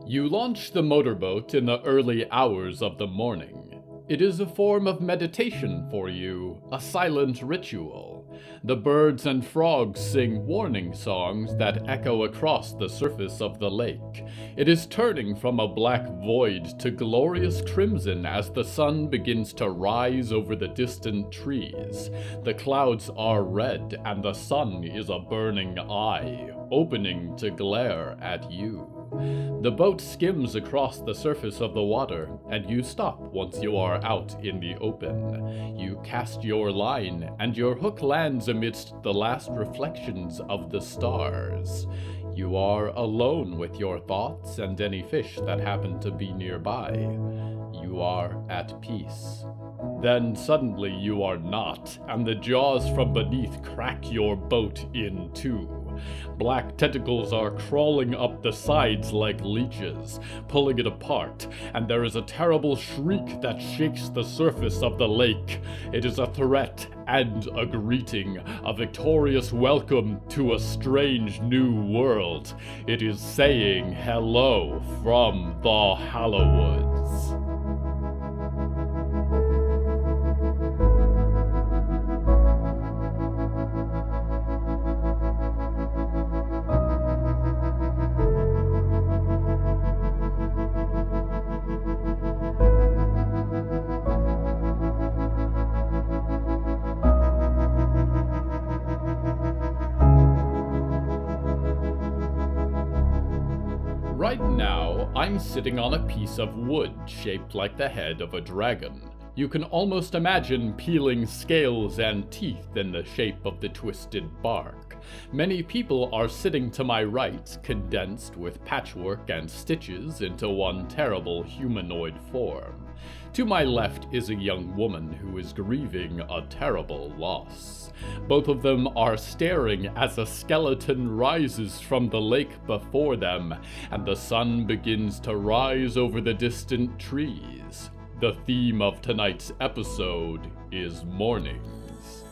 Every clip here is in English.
You launch the motorboat in the early hours of the morning. It is a form of meditation for you, a silent ritual. The birds and frogs sing warning songs that echo across the surface of the lake. It is turning from a black void to glorious crimson as the sun begins to rise over the distant trees. The clouds are red and the sun is a burning eye, opening to glare at you. The boat skims across the surface of the water, and you stop once you are out in the open. You cast your line, and your hook lands amidst the last reflections of the stars. You are alone with your thoughts and any fish that happen to be nearby. You are at peace. Then suddenly you are not, and the jaws from beneath crack your boat in two. Black tentacles are crawling up the sides like leeches, pulling it apart, and there is a terrible shriek that shakes the surface of the lake. It is a threat and a greeting, a victorious welcome to a strange new world. It is saying hello from the Hallowoods. Right now, I'm sitting on a piece of wood shaped like the head of a dragon. You can almost imagine peeling scales and teeth in the shape of the twisted bark. Many people are sitting to my right, condensed with patchwork and stitches into one terrible humanoid form. To my left is a young woman who is grieving a terrible loss. Both of them are staring as a skeleton rises from the lake before them, and the sun begins to rise over the distant trees. The theme of tonight's episode is mornings.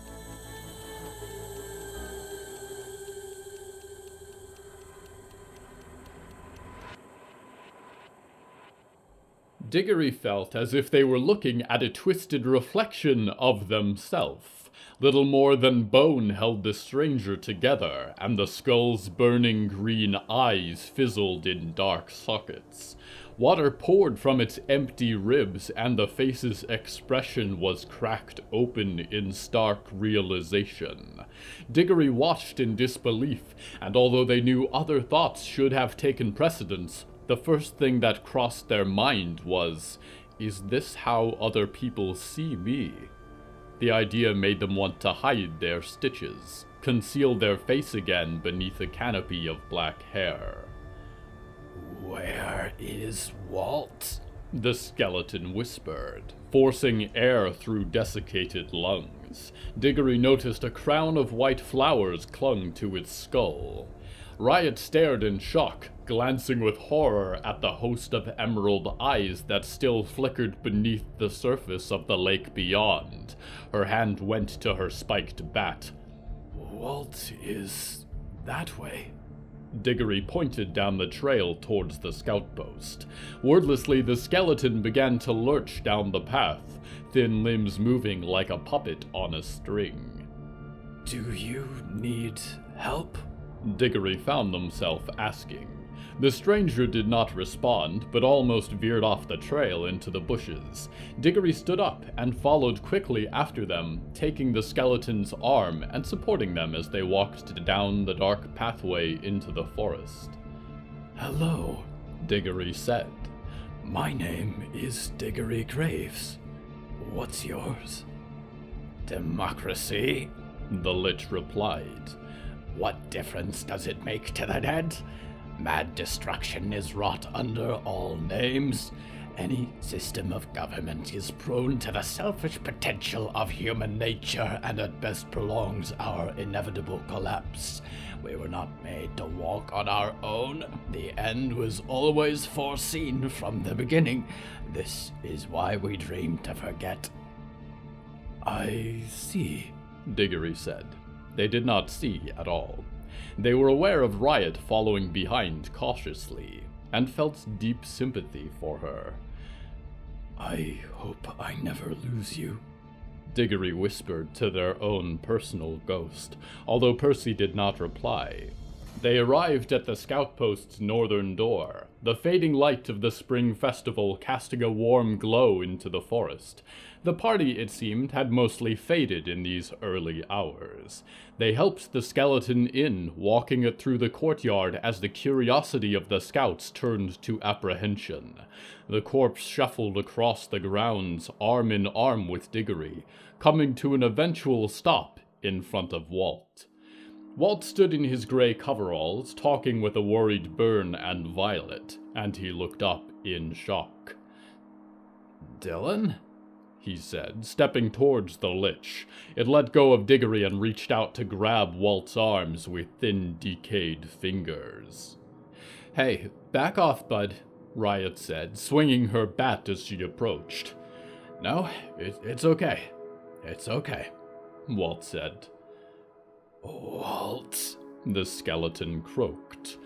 Diggory felt as if they were looking at a twisted reflection of themselves. Little more than bone held the stranger together, and the skull's burning green eyes fizzled in dark sockets. Water poured from its empty ribs, and the face's expression was cracked open in stark realization. Diggory watched in disbelief, and although they knew other thoughts should have taken precedence, the first thing that crossed their mind was, is this how other people see me? The idea made them want to hide their stitches, conceal their face again beneath a canopy of black hair. "Where is Walt?" the skeleton whispered, forcing air through desiccated lungs. Diggory noticed a crown of white flowers clung to its skull. Riot stared in shock, glancing with horror at the host of emerald eyes that still flickered beneath the surface of the lake beyond. Her hand went to her spiked bat. "Walt is that way." Diggory pointed down the trail towards the scout post. Wordlessly, the skeleton began to lurch down the path, thin limbs moving like a puppet on a string. "Do you need help?" Diggory found himself asking. The stranger did not respond, but almost veered off the trail into the bushes. Diggory stood up and followed quickly after them, taking the skeleton's arm and supporting them as they walked down the dark pathway into the forest. "Hello," Diggory said. "My name is Diggory Graves. What's yours?" "Democracy," the Lich replied. "What difference does it make to the dead? Mad destruction is wrought under all names. Any system of government is prone to the selfish potential of human nature and at best prolongs our inevitable collapse. We were not made to walk on our own. The end was always foreseen from the beginning. This is why we dream to forget." "I see," Diggory said. They did not see at all. They were aware of Riot following behind cautiously. and felt deep sympathy for her. "I hope I never lose you," Diggory whispered to their own personal ghost, although Percy did not reply. They arrived at the scout post's northern door, the fading light of the spring festival casting a warm glow into the forest. The party, it seemed, had mostly faded in these early hours. They helped the skeleton in, walking it through the courtyard as the curiosity of the scouts turned to apprehension. The corpse shuffled across the grounds, arm in arm with Diggory, coming to an eventual stop in front of Walt. Walt stood in his gray coveralls, talking with a worried Byrne and Violet, and he looked up in shock. "Dylan?" he said, stepping towards the lich. It let go of Diggory and reached out to grab Walt's arms with thin, decayed fingers. "Hey, back off, bud," Riot said, swinging her bat as she approached. "No, it's okay. It's okay," Walt said. "Walt," the skeleton croaked.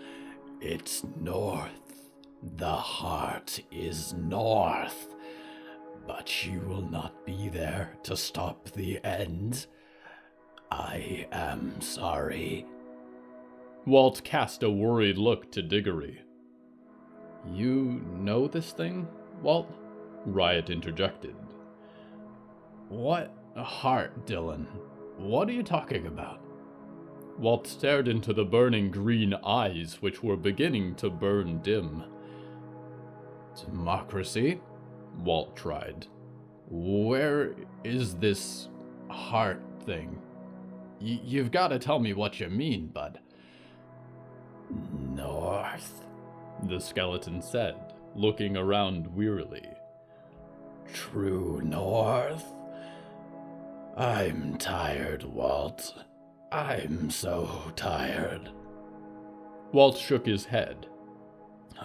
"It's north. The heart is north. But you will not be there to stop the end. I am sorry." Walt cast a worried look to Diggory. "You know this thing, Walt?" Riot interjected. "What heart, Dylan? What are you talking about?" Walt stared into the burning green eyes, which were beginning to burn dim. "Democracy?" Walt tried. "Where is this heart thing? You've got to tell me what you mean, bud." "North," the skeleton said, looking around wearily. "True north? I'm tired, Walt. I'm so tired." Walt shook his head.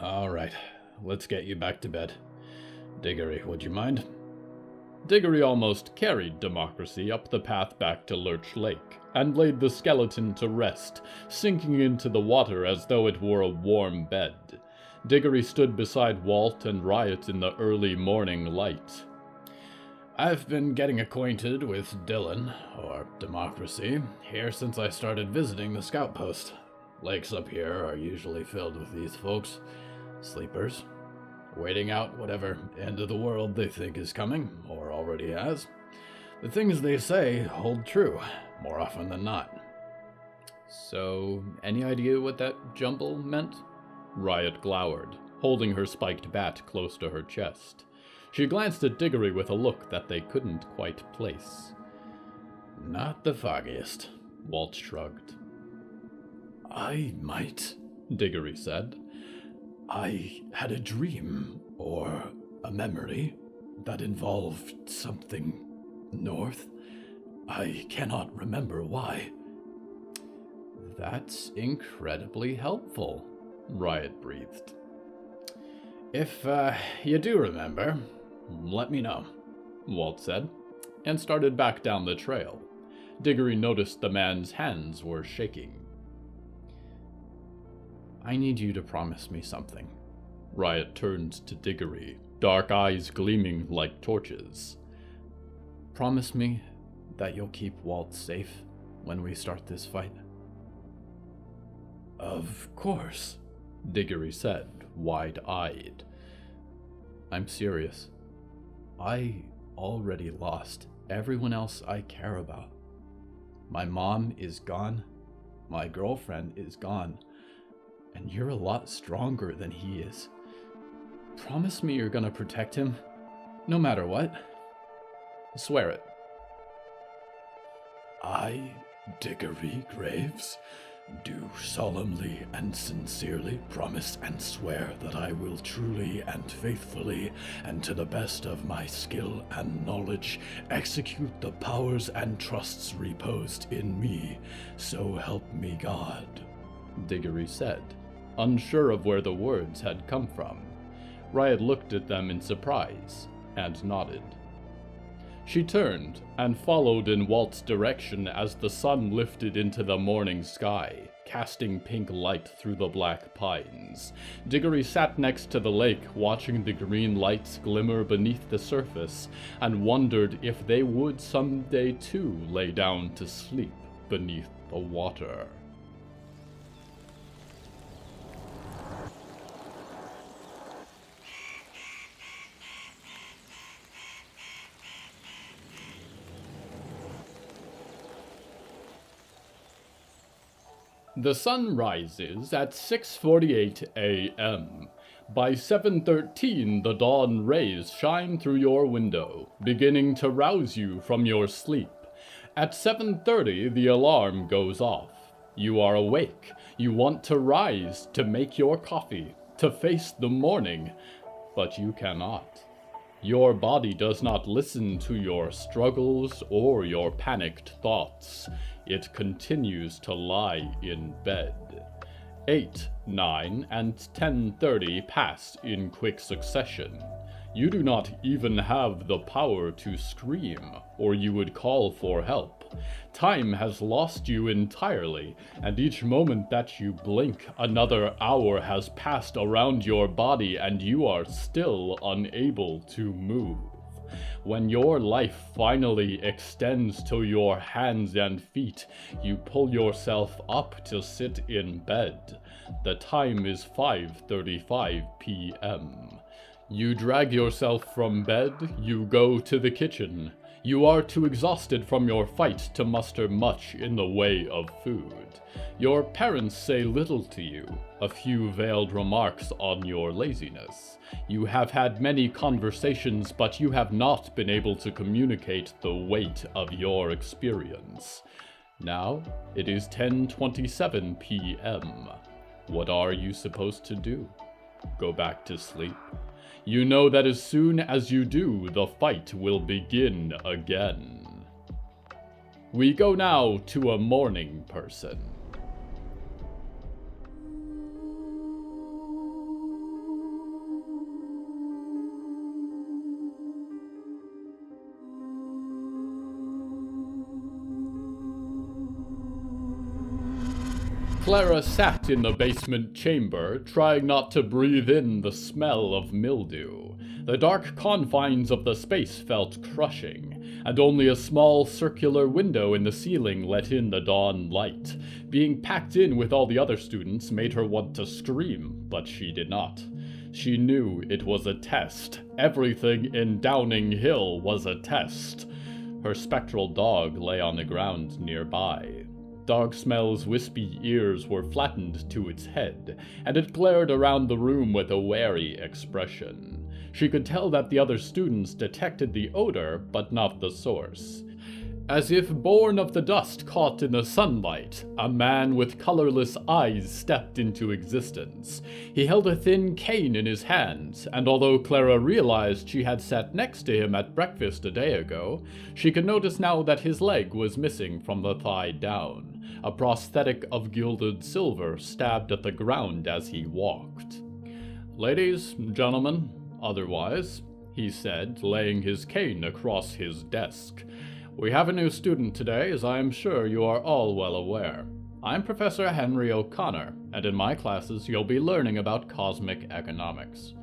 "All right, let's get you back to bed. Diggory, would you mind?" Diggory almost carried Democracy up the path back to Lurch Lake, and laid the skeleton to rest, sinking into the water as though it were a warm bed. Diggory stood beside Walt and Riot in the early morning light. "I've been getting acquainted with Dylan, or Democracy, here since I started visiting the scout post. Lakes up here are usually filled with these folks, sleepers, waiting out whatever end of the world they think is coming, or already has. The things they say hold true, more often than not." "So, any idea what that jumble meant?" Riot glowered, holding her spiked bat close to her chest. She glanced at Diggory with a look that they couldn't quite place. "Not the foggiest," Walt shrugged. "I might," Diggory said. "I had a dream, or a memory, that involved something north. I cannot remember why." "That's incredibly helpful," Riot breathed. "If you do remember, let me know," Walt said, and started back down the trail. Diggory noticed the man's hands were shaking. "I need you to promise me something." Riot turned to Diggory, dark eyes gleaming like torches. "Promise me that you'll keep Walt safe when we start this fight." "Of course," Diggory said, wide-eyed. "I'm serious. I already lost everyone else I care about. My mom is gone, my girlfriend is gone, and you're a lot stronger than he is. Promise me you're gonna protect him, no matter what. Swear it." "I, Diggory Graves, do solemnly and sincerely promise and swear that I will truly and faithfully, and to the best of my skill and knowledge, execute the powers and trusts reposed in me. So help me God," Diggory said, unsure of where the words had come from. Riot looked at them in surprise and nodded. She turned and followed in Walt's direction as the sun lifted into the morning sky. casting pink light through the black pines. Diggory sat next to the lake, watching the green lights glimmer beneath the surface, and wondered if they would someday too lay down to sleep beneath the water. The sun rises at 6:48 a.m. By 7:13, the dawn rays shine through your window, beginning to rouse you from your sleep. At 7:30, the alarm goes off. You are awake. You want to rise, to make your coffee, to face the morning, but you cannot. Your body does not listen to your struggles or your panicked thoughts. It continues to lie in bed. 8, 9, and 10:30 pass in quick succession. You do not even have the power to scream, or you would call for help. Time has lost you entirely, and each moment that you blink, another hour has passed around your body and you are still unable to move. When your life finally extends to your hands and feet, you pull yourself up to sit in bed. The time is 5:35 p.m. You drag yourself from bed, you go to the kitchen. You are too exhausted from your fight to muster much in the way of food. Your parents say little to you, a few veiled remarks on your laziness. You have had many conversations, but you have not been able to communicate the weight of your experience. Now it is 10:27 p.m. What are you supposed to do? Go back to sleep? You know that as soon as you do, the fight will begin again. We go now to a morning person. Clara sat in the basement chamber, trying not to breathe in the smell of mildew. The dark confines of the space felt crushing, and only a small circular window in the ceiling let in the dawn light. Being packed in with all the other students made her want to scream, but she did not. She knew it was a test. Everything in Downing Hill was a test. Her spectral dog lay on the ground nearby. Dog Smell's wispy ears were flattened to its head, and it glared around the room with a wary expression. She could tell that the other students detected the odor, but not the source. As if born of the dust caught in the sunlight, a man with colorless eyes stepped into existence. He held a thin cane in his hand, and although Clara realized she had sat next to him at breakfast a day ago, she could notice now that his leg was missing from the thigh down. A prosthetic of gilded silver stabbed at the ground as he walked. "Ladies, gentlemen, otherwise," he said, laying his cane across his desk. "We have a new student today, as I am sure you are all well aware. I'm Professor Henry O'Connor, and in my classes you'll be learning about cosmic economics."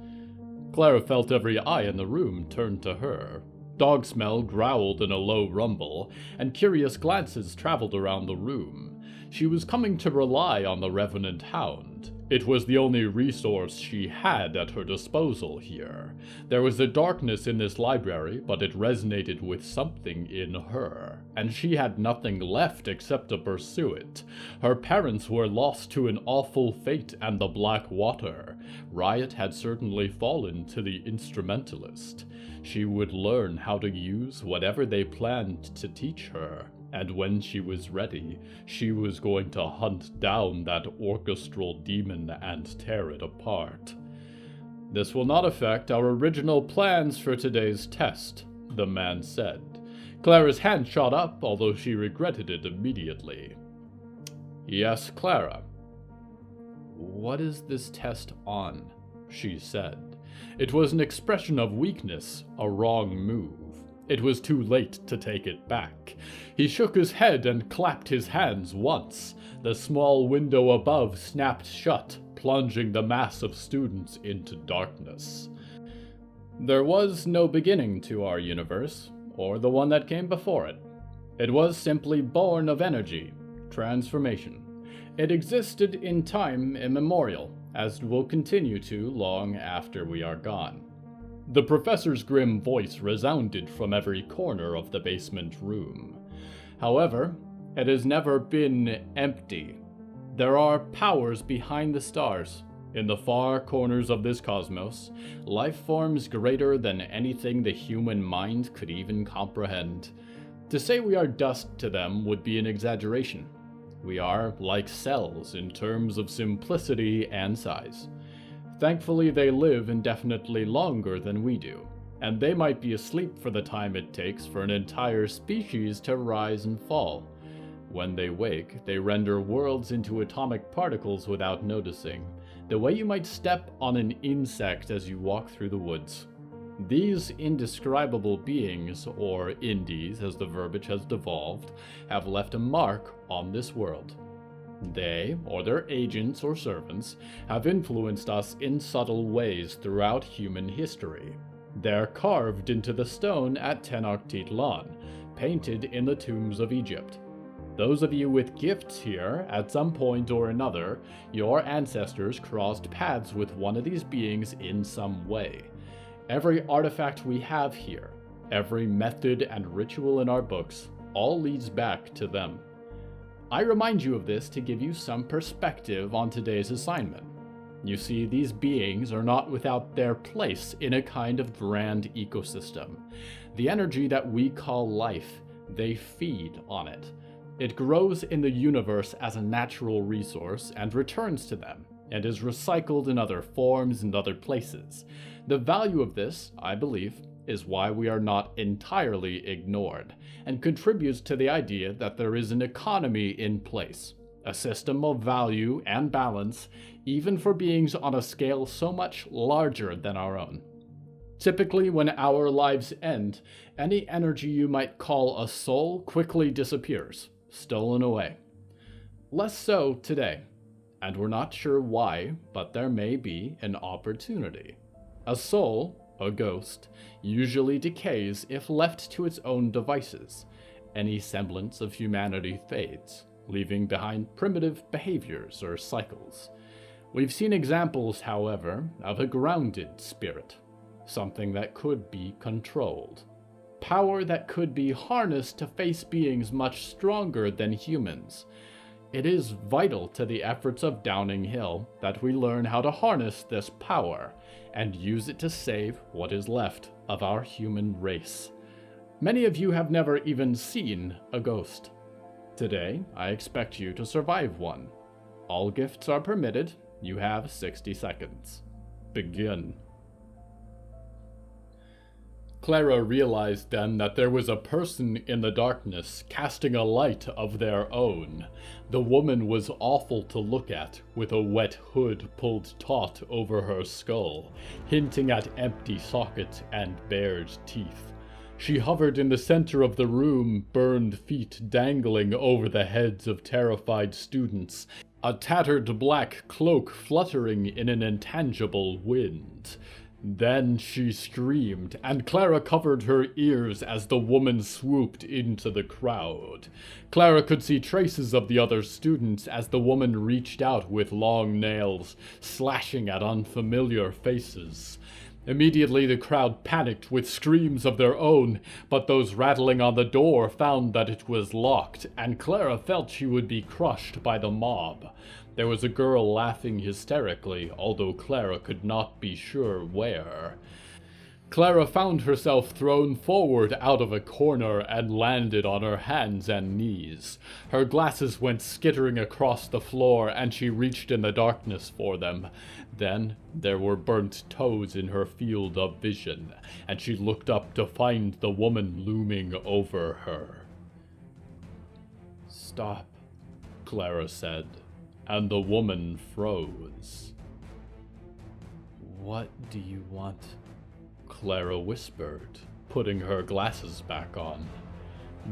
Clara felt every eye in the room turn to her. Dog Smell growled in a low rumble, and curious glances traveled around the room. She was coming to rely on the Revenant Hound. It was the only resource she had at her disposal here. There was a darkness in this library, but it resonated with something in her, and she had nothing left except to pursue it. Her parents were lost to an awful fate and the Black Water. Riot had certainly fallen to the instrumentalist. She would learn how to use whatever they planned to teach her. And when she was ready, she was going to hunt down that orchestral demon and tear it apart. "This will not affect our original plans for today's test," the man said. Clara's hand shot up, although she regretted it immediately. "Yes, Clara." "What is this test on?" she said. It was an expression of weakness, a wrong move. It was too late to take it back. He shook his head and clapped his hands once. The small window above snapped shut, plunging the mass of students into darkness. There was no beginning to our universe, or the one that came before it. It was simply born of energy, transformation. It existed in time immemorial, as will continue to long after we are gone. The professor's grim voice resounded from every corner of the basement room. However, it has never been empty. There are powers behind the stars. In the far corners of this cosmos, life forms greater than anything the human mind could even comprehend. To say we are dust to them would be an exaggeration. We are like cells in terms of simplicity and size. Thankfully, they live indefinitely longer than we do, and they might be asleep for the time it takes for an entire species to rise and fall. When they wake, they render worlds into atomic particles without noticing, the way you might step on an insect as you walk through the woods. These indescribable beings, or indies as the verbiage has devolved, have left a mark on this world. They, or their agents or servants, have influenced us in subtle ways throughout human history. They're carved into the stone at Tenochtitlan, painted in the tombs of Egypt. Those of you with gifts here, at some point or another, your ancestors crossed paths with one of these beings in some way. Every artifact we have here, every method and ritual in our books, all leads back to them. I remind you of this to give you some perspective on today's assignment. You see, these beings are not without their place in a kind of grand ecosystem. The energy that we call life, they feed on it. It grows in the universe as a natural resource and returns to them, and is recycled in other forms and other places. The value of this, I believe, is why we are not entirely ignored, and contributes to the idea that there is an economy in place, a system of value and balance, even for beings on a scale so much larger than our own. Typically, when our lives end, any energy you might call a soul quickly disappears, stolen away. Less so today, and we're not sure why, but there may be an opportunity. A soul, a ghost, usually decays if left to its own devices. Any semblance of humanity fades, leaving behind primitive behaviors or cycles. We've seen examples, however, of a grounded spirit, something that could be controlled. Power that could be harnessed to face beings much stronger than humans. It is vital to the efforts of Downing Hill that we learn how to harness this power and use it to save what is left of our human race. Many of you have never even seen a ghost. Today, I expect you to survive one. All gifts are permitted. You have 60 seconds. Begin. Clara realized then that there was a person in the darkness casting a light of their own. The woman was awful to look at, with a wet hood pulled taut over her skull, hinting at empty sockets and bared teeth. She hovered in the center of the room, burned feet dangling over the heads of terrified students, a tattered black cloak fluttering in an intangible wind. Then she screamed, and Clara covered her ears as the woman swooped into the crowd. Clara could see traces of the other students as the woman reached out with long nails, slashing at unfamiliar faces. Immediately the crowd panicked with screams of their own, but those rattling on the door found that it was locked, and Clara felt she would be crushed by the mob. There was a girl laughing hysterically, although Clara could not be sure where. Clara found herself thrown forward out of a corner and landed on her hands and knees. Her glasses went skittering across the floor, and she reached in the darkness for them. Then there were burnt toes in her field of vision, and she looked up to find the woman looming over her. "Stop," Clara said, and the woman froze. "What do you want?" Clara whispered, putting her glasses back on.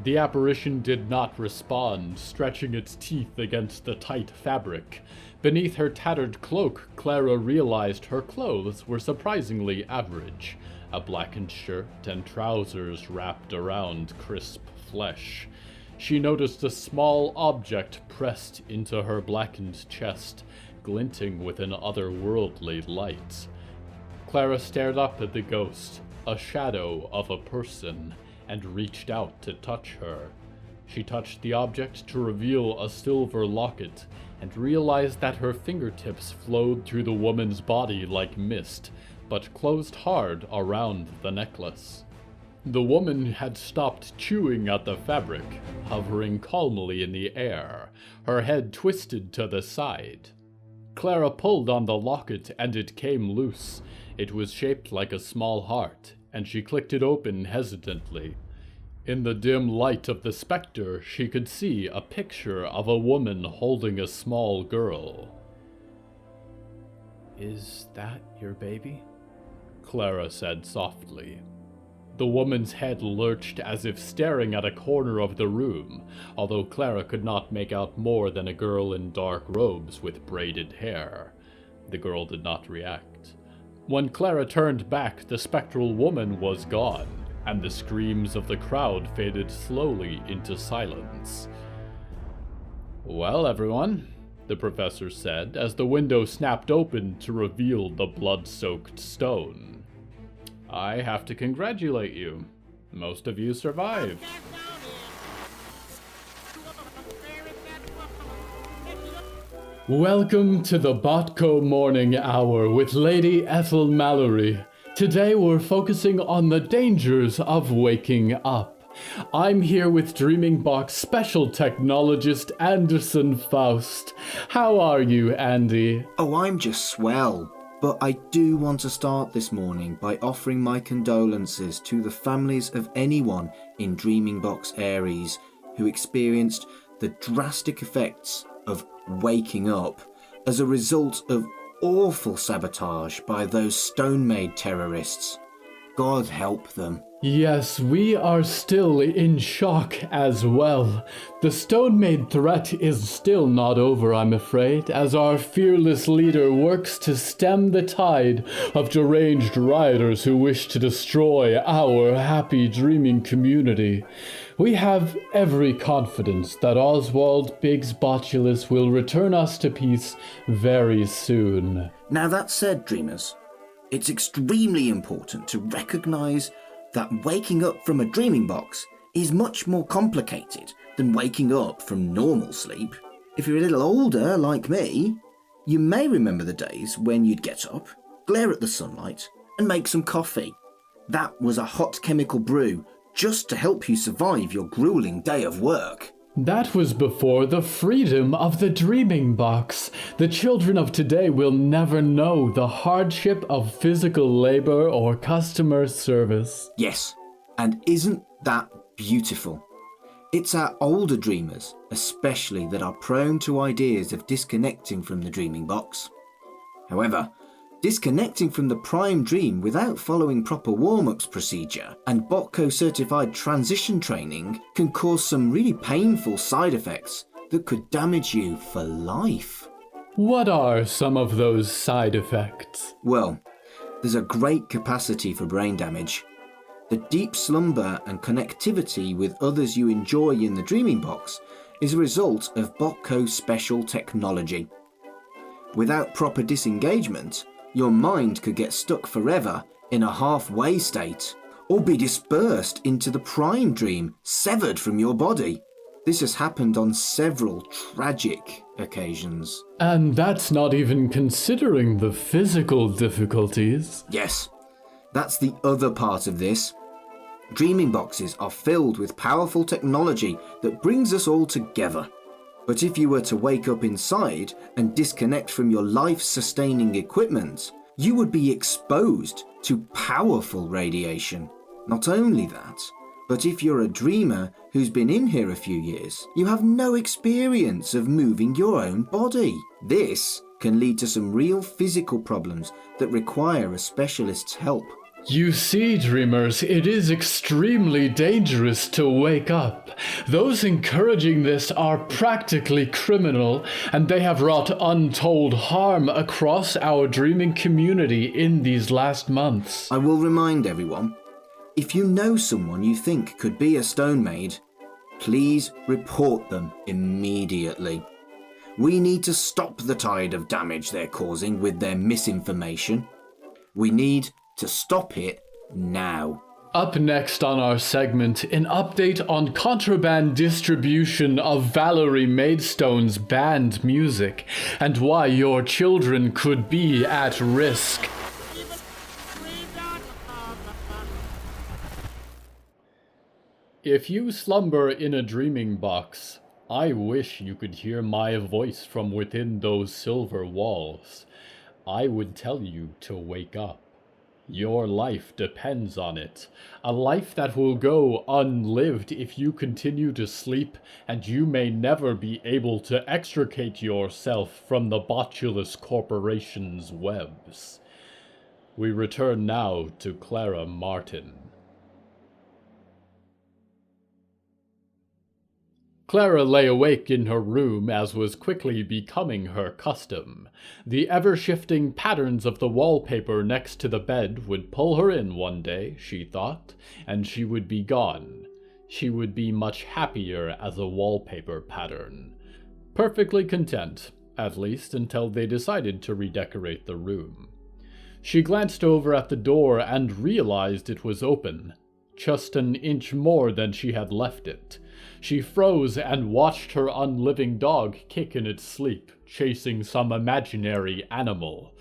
The apparition did not respond, stretching its teeth against the tight fabric. Beneath her tattered cloak, Clara realized her clothes were surprisingly average. A blackened shirt and trousers wrapped around crisp flesh. She noticed a small object pressed into her blackened chest, glinting with an otherworldly light. Clara stared up at the ghost, a shadow of a person, and reached out to touch her. She touched the object to reveal a silver locket, and realized that her fingertips flowed through the woman's body like mist, but closed hard around the necklace. The woman had stopped chewing at the fabric, hovering calmly in the air, her head twisted to the side. Clara pulled on the locket and it came loose. It was shaped like a small heart, and she clicked it open hesitantly. In the dim light of the specter, she could see a picture of a woman holding a small girl. "Is that your baby?" Clara said softly. The woman's head lurched as if staring at a corner of the room, although Clara could not make out more than a girl in dark robes with braided hair. The girl did not react. When Clara turned back, the spectral woman was gone, and the screams of the crowd faded slowly into silence. "Well, everyone," the professor said as the window snapped open to reveal the blood-soaked stone. "I have to congratulate you. Most of you survived." Welcome to the Botco Morning Hour with Lady Ethel Mallory. Today we're focusing on the dangers of waking up. I'm here with Dreaming Box special technologist Anderson Faust. How are you, Andy? Oh, I'm just swell. But I do want to start this morning by offering my condolences to the families of anyone in Dreaming Box Aries who experienced the drastic effects of waking up as a result of awful sabotage by those stone-made terrorists. God help them. Yes, we are still in shock as well. The stone-made threat is still not over, I'm afraid, as our fearless leader works to stem the tide of deranged rioters who wish to destroy our happy dreaming community. We have every confidence that Oswald Biggs Botulus will return us to peace very soon. Now that said, dreamers, it's extremely important to recognise that waking up from a dreaming box is much more complicated than waking up from normal sleep. If you're a little older, like me, you may remember the days when you'd get up, glare at the sunlight, and make some coffee. That was a hot chemical brew just to help you survive your grueling day of work. That was before the freedom of the dreaming box. The children of today will never know the hardship of physical labor or customer service. Yes, and isn't that beautiful? It's our older dreamers, especially, that are prone to ideas of disconnecting from the dreaming box. However, disconnecting from the prime dream without following proper warm-ups procedure and Botco certified transition training can cause some really painful side effects that could damage you for life. What are some of those side effects? Well, there's a great capacity for brain damage. The deep slumber and connectivity with others you enjoy in the dreaming box is a result of Botco's special technology. Without proper disengagement, your mind could get stuck forever in a halfway state, or be dispersed into the prime dream, severed from your body. This has happened on several tragic occasions. And that's not even considering the physical difficulties. Yes, that's the other part of this. Dreaming boxes are filled with powerful technology that brings us all together. But if you were to wake up inside and disconnect from your life-sustaining equipment, you would be exposed to powerful radiation. Not only that, but if you're a dreamer who's been in here a few years, you have no experience of moving your own body. This can lead to some real physical problems that require a specialist's help. You see, dreamers, it is extremely dangerous to wake up. Those encouraging this are practically criminal, and they have wrought untold harm across our dreaming community in these last months. I will remind everyone, if you know someone you think could be a stone maid, please report them immediately. We need to stop the tide of damage they're causing with their misinformation. We need to stop it now. Up next on our segment, an update on contraband distribution of Valerie Maidstone's banned music and why your children could be at risk. If you slumber in a dreaming box, I wish you could hear my voice from within those silver walls. I would tell you to wake up. Your life depends on it. A life that will go unlived if you continue to sleep, and you may never be able to extricate yourself from the Botulus Corporation's webs. We return now to Clara Martin. Clara lay awake in her room, as was quickly becoming her custom. The ever-shifting patterns of the wallpaper next to the bed would pull her in one day, she thought, and she would be gone. She would be much happier as a wallpaper pattern. Perfectly content, at least until they decided to redecorate the room. She glanced over at the door and realized it was open, just an inch more than she had left it. She froze and watched her unliving dog kick in its sleep, chasing some imaginary animal.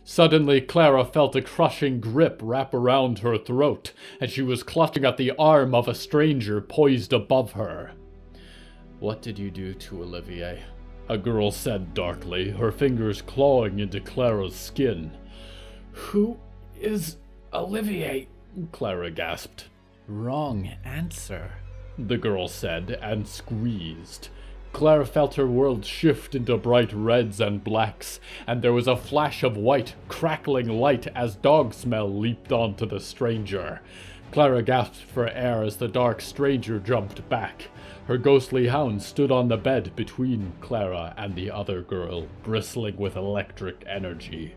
Suddenly, Clara felt a crushing grip wrap around her throat, and she was clutching at the arm of a stranger poised above her. "What did you do to Olivier?" a girl said darkly, her fingers clawing into Clara's skin. "Who is Olivier?" Clara gasped. "Wrong answer," the girl said, and squeezed. Clara felt her world shift into bright reds and blacks, and there was a flash of white, crackling light as dog smell leaped onto the stranger. Clara gasped for air as the dark stranger jumped back. Her ghostly hound stood on the bed between Clara and the other girl, bristling with electric energy.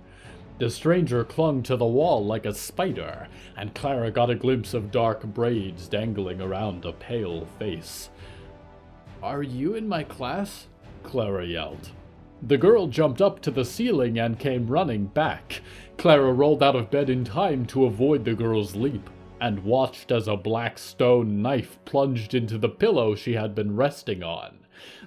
The stranger clung to the wall like a spider, and Clara got a glimpse of dark braids dangling around a pale face. "Are you in my class?" Clara yelled. The girl jumped up to the ceiling and came running back. Clara rolled out of bed in time to avoid the girl's leap, and watched as a black stone knife plunged into the pillow she had been resting on.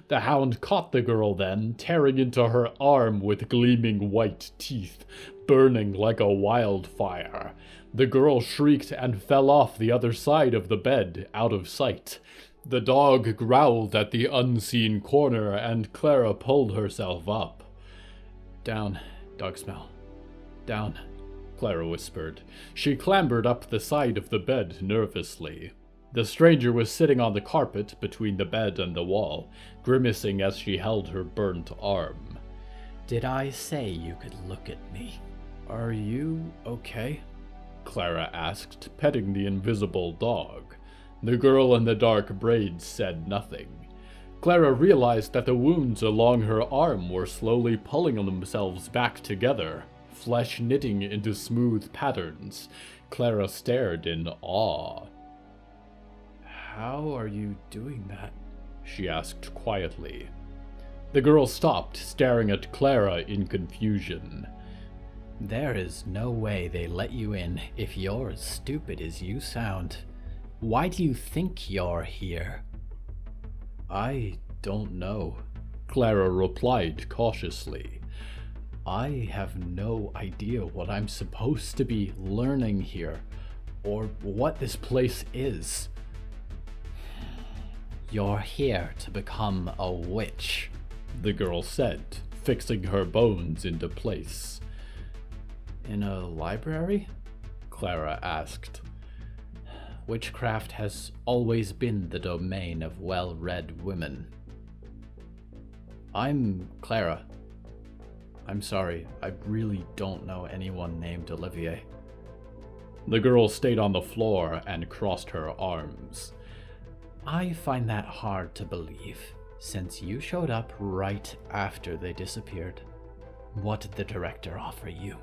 The hound caught the girl then, tearing into her arm with gleaming white teeth, burning like a wildfire. The girl shrieked and fell off the other side of the bed, out of sight. The dog growled at the unseen corner, and Clara pulled herself up. "Down, dog smell. Down," Clara whispered. She clambered up the side of the bed nervously. The stranger was sitting on the carpet between the bed and the wall, grimacing as she held her burnt arm. "Did I say you could look at me?" "Are you okay?" Clara asked, petting the invisible dog. The girl in the dark braids said nothing. Clara realized that the wounds along her arm were slowly pulling themselves back together, flesh knitting into smooth patterns. Clara stared in awe. "How are you doing that?" she asked quietly. The girl stopped, staring at Clara in confusion. "There is no way they let you in if you're as stupid as you sound. Why do you think you're here?" "I don't know," Clara replied cautiously. "I have no idea what I'm supposed to be learning here, or what this place is." "You're here to become a witch," the girl said, fixing her bones into place. "In a library?" Clara asked. "Witchcraft has always been the domain of well-read women." "I'm Clara. I'm sorry, I really don't know anyone named Olivier." The girl stayed on the floor and crossed her arms. I find that hard to believe, since you showed up right after they disappeared. What did the director offer you?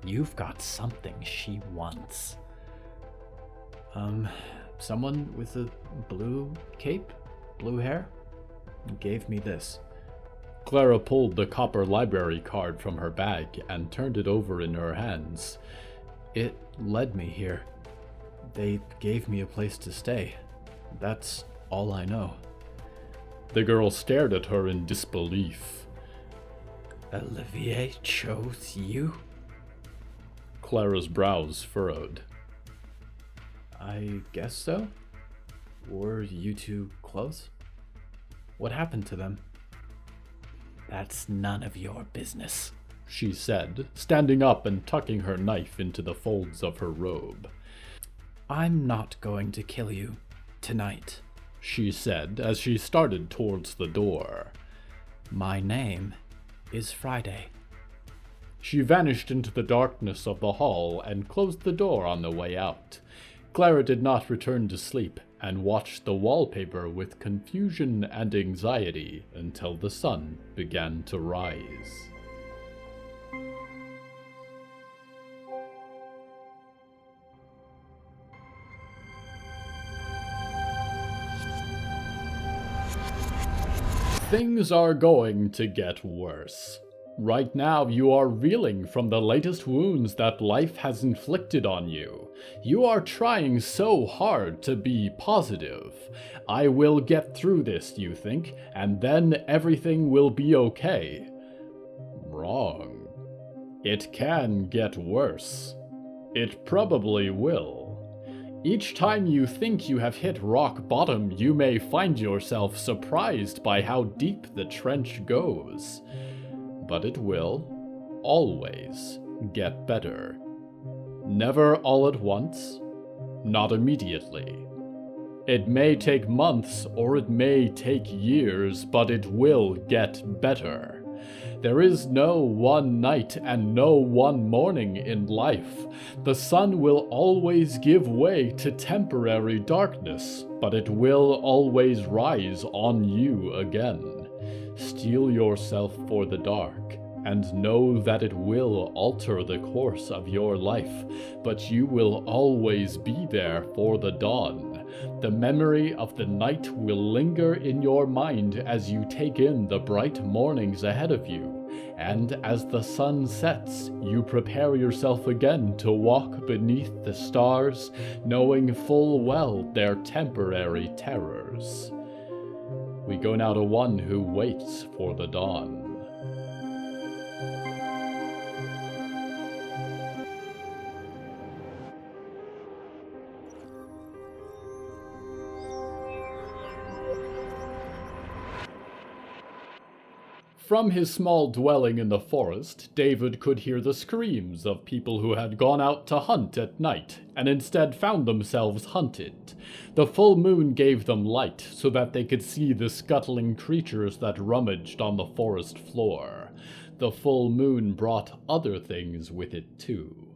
You've got something she wants. Someone with a blue cape, blue hair, gave me this. Clara pulled the copper library card from her bag and turned it over in her hands. It led me here. They gave me a place to stay. That's all I know. The girl stared at her in disbelief. Olivier chose you? Clara's brows furrowed. I guess so. Were you two close? What happened to them? That's none of your business, she said, standing up and tucking her knife into the folds of her robe. I'm not going to kill you tonight, she said as she started towards the door. My name is Friday. She vanished into the darkness of the hall and closed the door on the way out. Clara did not return to sleep and watched the wallpaper with confusion and anxiety until the sun began to rise. Things are going to get worse. Right now, you are reeling from the latest wounds that life has inflicted on you. You are trying so hard to be positive. I will get through this, you think, and then everything will be okay. Wrong. It can get worse. It probably will. Each time you think you have hit rock bottom, you may find yourself surprised by how deep the trench goes. But it will, always, get better. Never all at once, not immediately. It may take months or it may take years, but it will get better. There is no one night and no one morning in life. The sun will always give way to temporary darkness, but it will always rise on you again. Steel yourself for the dark, and know that it will alter the course of your life, but you will always be there for the dawn. The memory of the night will linger in your mind as you take in the bright mornings ahead of you, and as the sun sets, you prepare yourself again to walk beneath the stars, knowing full well their temporary terrors. We go now to one who waits for the dawn. From his small dwelling in the forest, David could hear the screams of people who had gone out to hunt at night, and instead found themselves hunted. The full moon gave them light, so that they could see the scuttling creatures that rummaged on the forest floor. The full moon brought other things with it, too.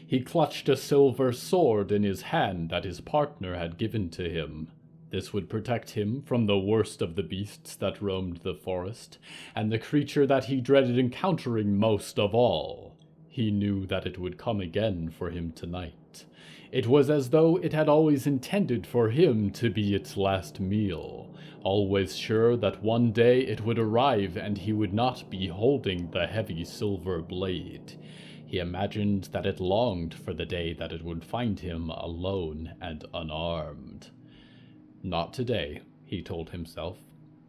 He clutched a silver sword in his hand that his partner had given to him. This would protect him from the worst of the beasts that roamed the forest, and the creature that he dreaded encountering most of all. He knew that it would come again for him tonight. It was as though it had always intended for him to be its last meal, always sure that one day it would arrive and he would not be holding the heavy silver blade. He imagined that it longed for the day that it would find him alone and unarmed. Not today, he told himself.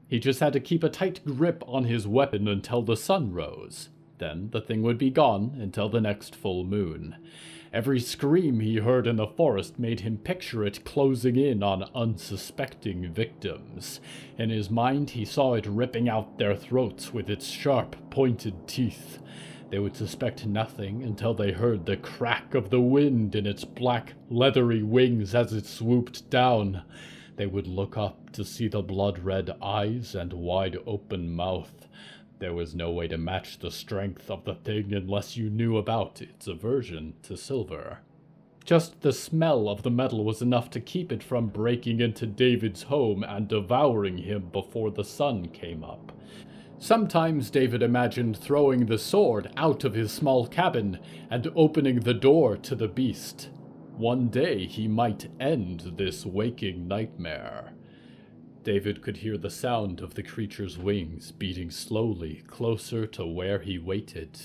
He just had to keep a tight grip on his weapon until the sun rose. Then the thing would be gone until the next full moon. Every scream he heard in the forest made him picture it closing in on unsuspecting victims. In his mind, he saw it ripping out their throats with its sharp, pointed teeth. They would suspect nothing until they heard the crack of the wind in its black, leathery wings as it swooped down. They would look up to see the blood-red eyes and wide-open mouth. There was no way to match the strength of the thing unless you knew about its aversion to silver. Just the smell of the metal was enough to keep it from breaking into David's home and devouring him before the sun came up. Sometimes David imagined throwing the sword out of his small cabin and opening the door to the beast. One day he might end this waking nightmare. David could hear the sound of the creature's wings beating slowly closer to where he waited.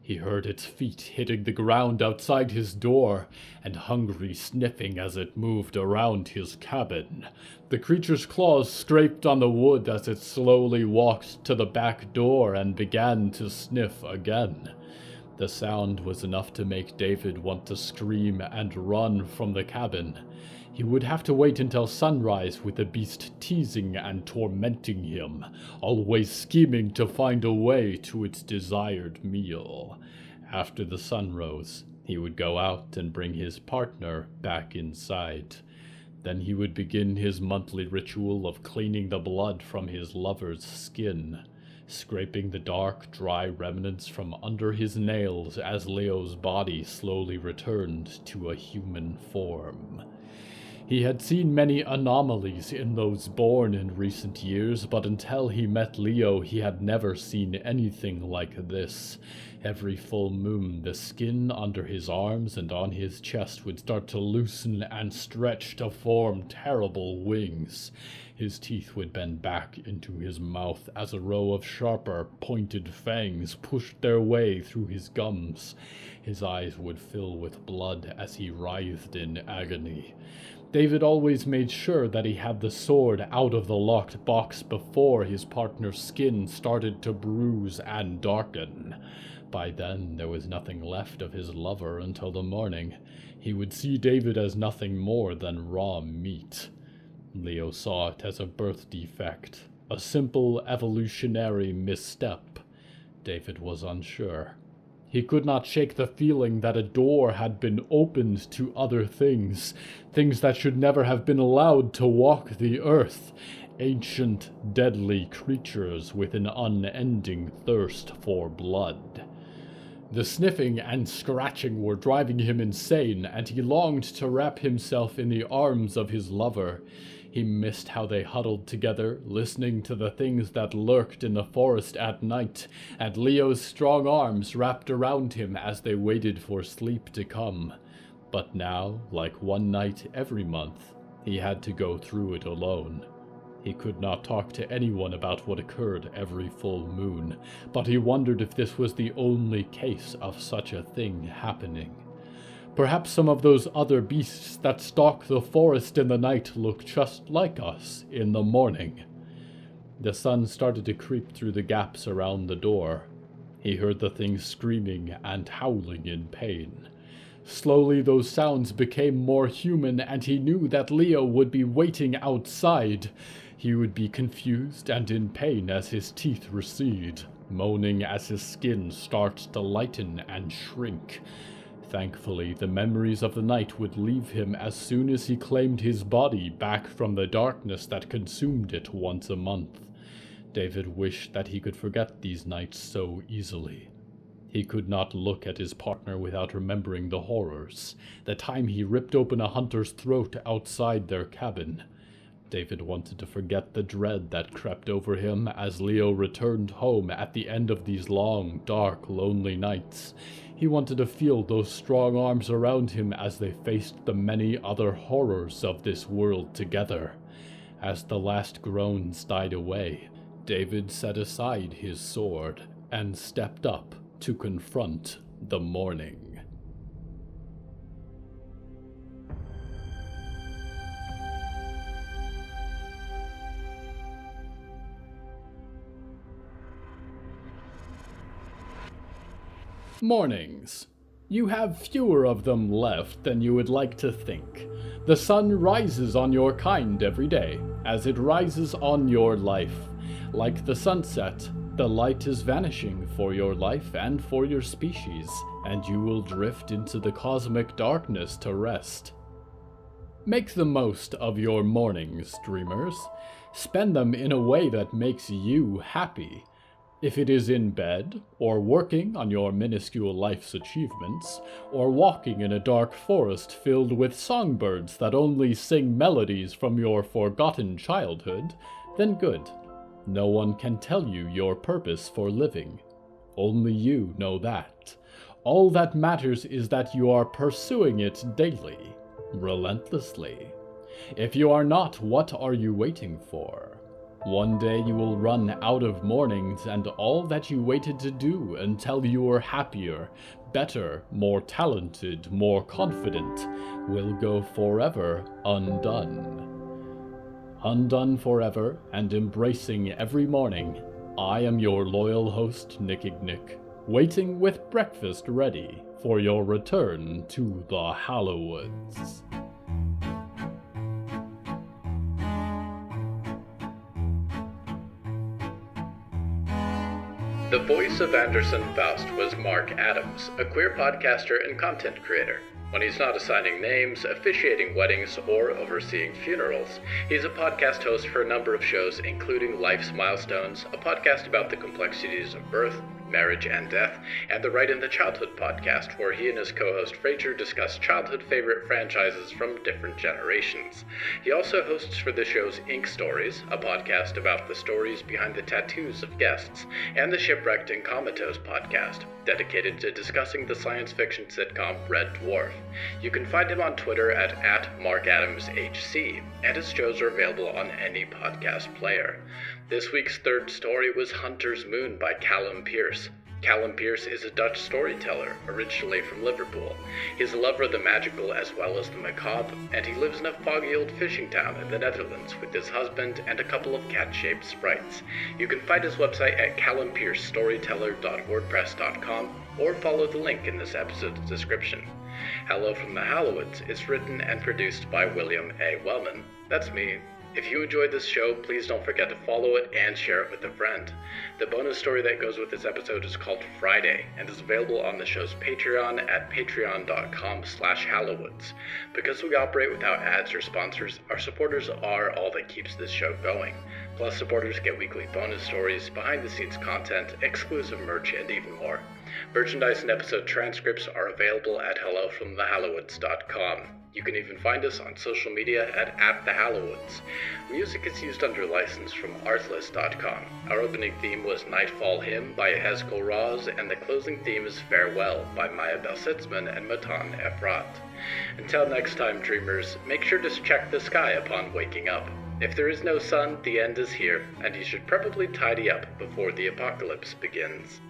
He heard its feet hitting the ground outside his door, and hungry sniffing as it moved around his cabin. The creature's claws scraped on the wood as it slowly walked to the back door and began to sniff again. The sound was enough to make David want to scream and run from the cabin. He would have to wait until sunrise with the beast teasing and tormenting him, always scheming to find a way to its desired meal. After the sun rose, he would go out and bring his partner back inside. Then he would begin his monthly ritual of cleaning the blood from his lover's skin, scraping the dark, dry remnants from under his nails as Leo's body slowly returned to a human form. He had seen many anomalies in those born in recent years, but until he met Leo, he had never seen anything like this. Every full moon, the skin under his arms and on his chest would start to loosen and stretch to form terrible wings. His teeth would bend back into his mouth as a row of sharper, pointed fangs pushed their way through his gums. His eyes would fill with blood as he writhed in agony. David always made sure that he had the sword out of the locked box before his partner's skin started to bruise and darken. By then, there was nothing left of his lover until the morning. He would see David as nothing more than raw meat. Leo saw it as a birth defect, a simple evolutionary misstep. David was unsure. He could not shake the feeling that a door had been opened to other things, things that should never have been allowed to walk the earth, ancient, deadly creatures with an unending thirst for blood. The sniffing and scratching were driving him insane, and he longed to wrap himself in the arms of his lover. He missed how they huddled together, listening to the things that lurked in the forest at night, and Leo's strong arms wrapped around him as they waited for sleep to come. But now, like one night every month, he had to go through it alone. He could not talk to anyone about what occurred every full moon, but he wondered if this was the only case of such a thing happening. Perhaps some of those other beasts that stalk the forest in the night look just like us in the morning. The sun started to creep through the gaps around the door. He heard the things screaming and howling in pain. Slowly those sounds became more human, and he knew that Leo would be waiting outside. He would be confused and in pain as his teeth recede, moaning as his skin starts to lighten and shrink. Thankfully, the memories of the night would leave him as soon as he claimed his body back from the darkness that consumed it once a month. David wished that he could forget these nights so easily. He could not look at his partner without remembering the horrors, the time he ripped open a hunter's throat outside their cabin. David wanted to forget the dread that crept over him as Leo returned home at the end of these long, dark, lonely nights. He wanted to feel those strong arms around him as they faced the many other horrors of this world together. As the last groans died away, David set aside his sword and stepped up to confront the morning. Mornings. You have fewer of them left than you would like to think. The sun rises on your kind every day, as it rises on your life. Like the sunset, the light is vanishing for your life and for your species, and you will drift into the cosmic darkness to rest. Make the most of your mornings, dreamers. Spend them in a way that makes you happy. If it is in bed, or working on your minuscule life's achievements, or walking in a dark forest filled with songbirds that only sing melodies from your forgotten childhood, then good. No one can tell you your purpose for living. Only you know that. All that matters is that you are pursuing it daily, relentlessly. If you are not, what are you waiting for? One day you will run out of mornings and all that you waited to do until you were happier, better, more talented, more confident, will go forever undone. Undone forever and embracing every morning, I am your loyal host, Nickignick, waiting with breakfast ready for your return to the Hallowoods. The voice of Anderson Faust was Mark Adams, a queer podcaster and content creator. When he's not assigning names, officiating weddings, or overseeing funerals, he's a podcast host for a number of shows, including Life's Milestones, a podcast about the complexities of birth, marriage, and death, and the Right in the Childhood podcast, where he and his co-host Fraser discuss childhood favorite franchises from different generations. He also hosts for the shows Ink Stories, a podcast about the stories behind the tattoos of guests, and the Shipwrecked and Comatose podcast, dedicated to discussing the science fiction sitcom Red Dwarf. You can find him on Twitter at @MarkAdamsHC, and his shows are available on any podcast player. This week's third story was Hunter's Moon by Callum Pearce. Callum Pearce is a Dutch storyteller, originally from Liverpool. He's a lover of the magical as well as the macabre, and he lives in a foggy old fishing town in the Netherlands with his husband and a couple of cat-shaped sprites. You can find his website at callumpiercestoryteller.wordpress.com or follow the link in this episode's description. Hello from the Hallowoods is written and produced by William A. Wellman. That's me. If you enjoyed this show, please don't forget to follow it and share it with a friend. The bonus story that goes with this episode is called Friday and is available on the show's Patreon at patreon.com/Hallowoods. Because we operate without ads or sponsors, our supporters are all that keeps this show going. Plus, supporters get weekly bonus stories, behind-the-scenes content, exclusive merch, and even more. Merchandise and episode transcripts are available at hellofromthehallowoods.com. You can even find us on social media at @thehallowoods. Music is used under license from artlist.com. Our opening theme was Nightfall Hymn by Yehezkel, and the closing theme is Farewell by Maya Belsitzman and Matan Efrat. Until next time, dreamers, make sure to check the sky upon waking up. If there is no sun, the end is here, and you should probably tidy up before the apocalypse begins.